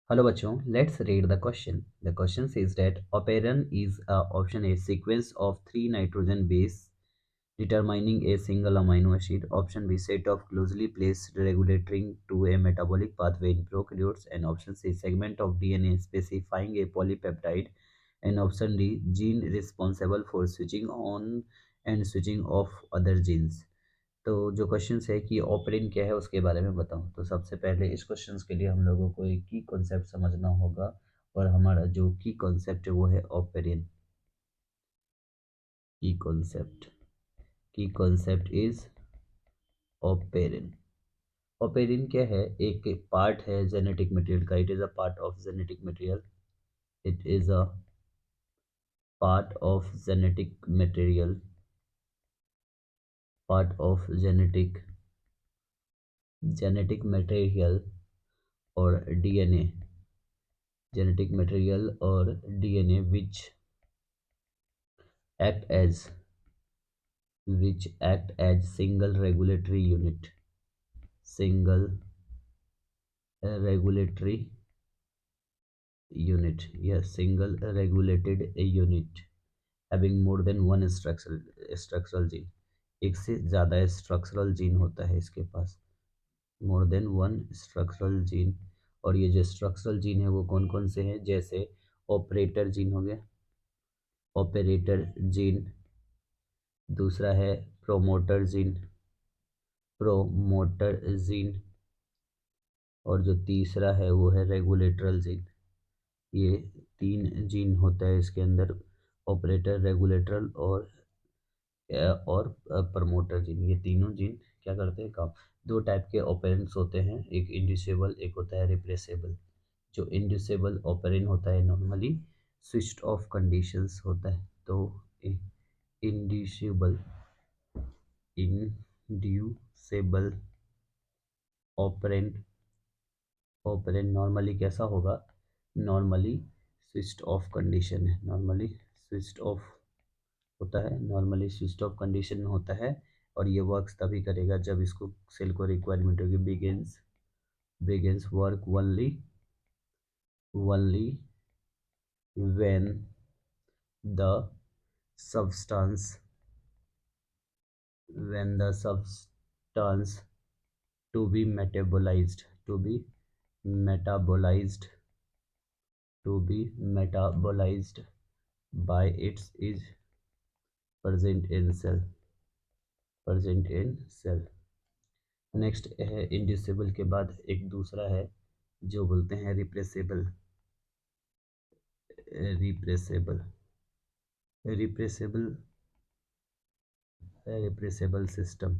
Hello bachcho, let's read the question. The question says that operon is option A sequence of three nitrogen base determining a single amino acid. Option B set of closely placed regulating to a metabolic pathway in prokaryotes. And option C segment of DNA specifying a polypeptide. And option D gene responsible for switching on and switching off other genes. तो जो question है कि operon क्या है उसके बारे में बताऊं, तो सबसे पहले इस क्वेश्चन के लिए हम लोगों को एक की कॉन्सेप्ट समझना होगा। और हमारा जो की कॉन्सेप्ट है वो है ऑपरेन की कॉन्सेप्ट। की कॉन्सेप्ट इज ऑपरेन। ऑपरेन क्या है? एक पार्ट है जेनेटिक मटेरियल का। It is a part of genetic material. It is a part of genetic material. Part of genetic material और DNA. genetic material or DNA act as which act as single regulatory unit, yes, single regulated unit having more than one structural gene। एक से ज़्यादा structural gene होता है इसके पास, more than one structural gene. और ये जो स्ट्रक्चरल जीन है वो कौन कौन से हैं? जैसे ऑपरेटर जीन हो गया, ऑपरेटर जीन। दूसरा है प्रोमोटर जीन। और जो तीसरा है वो है रेगुलेटरल जीन। ये तीन जीन होता है इसके अंदर, ऑपरेटर, रेगुलेटरल और प्रमोटर जीन। ये तीनों जीन क्या करते हैं? काम। दो टाइप के ऑपरेंट्स होते हैं, एक इंड्यूसेबल, एक होता है रिप्लेसेबल। जो इंड्यूसेबल ऑपरेंट होता है नॉर्मली स्विच्ड ऑफ कंडीशंस होता है। तो inducible inducible operant operant normally कैसा होगा? नॉर्मली स्विच्ड ऑफ कंडीशन है, नॉर्मली स्विच्ड ऑफ होता है, नॉर्मली स्विच्ड ऑफ कंडीशन में होता है। और ये वर्क्स तभी करेगा जब इसको सेल को रिक्वायरमेंट होगी। Begins work only when the substance to be metabolized by its is present in cell। Next है इंड्यूसिबल के बाद एक दूसरा है जो बोलते हैं repressible repressible repressible repressible system.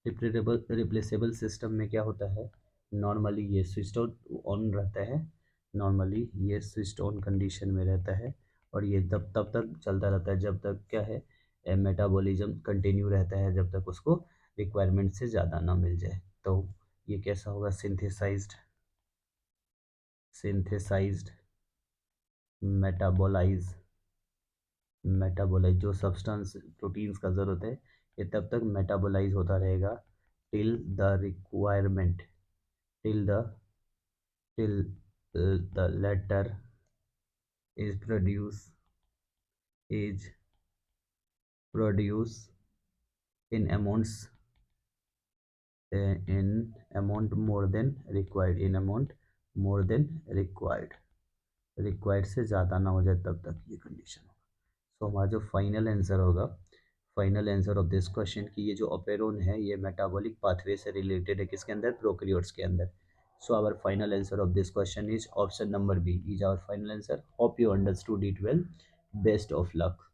Replaceable system में क्या होता है? नॉर्मली ये स्विच ऑन रहता है, नॉर्मली ये स्विच ऑन कंडीशन में रहता है। और ये तब तक चलता रहता है जब तक क्या है, मेटाबॉलिज्म कंटिन्यू रहता है, जब तक उसको रिक्वायरमेंट से ज़्यादा ना मिल जाए। तो ये कैसा होगा? सिंथेसाइज्ड मेटाबोलाइज जो सब्सटेंस प्रोटीन्स का ज़रूरत है ये तब तक मेटाबोलाइज होता रहेगा till the requirement till the latter is produce in amount more than required से ज़्यादा ना हो जाए तब तक ये कंडीशन होगा। सो हमारा जो फाइनल आंसर होगा, final answer of this question की ये जो ऑपेरोन है ये मेटाबॉलिक पाथवे से रिलेटेड है, किसके अंदर? प्रोकैरियोट्स के अंदर। So our final answer of this question is option number B is our final answer. Hope you understood it well. Best of luck.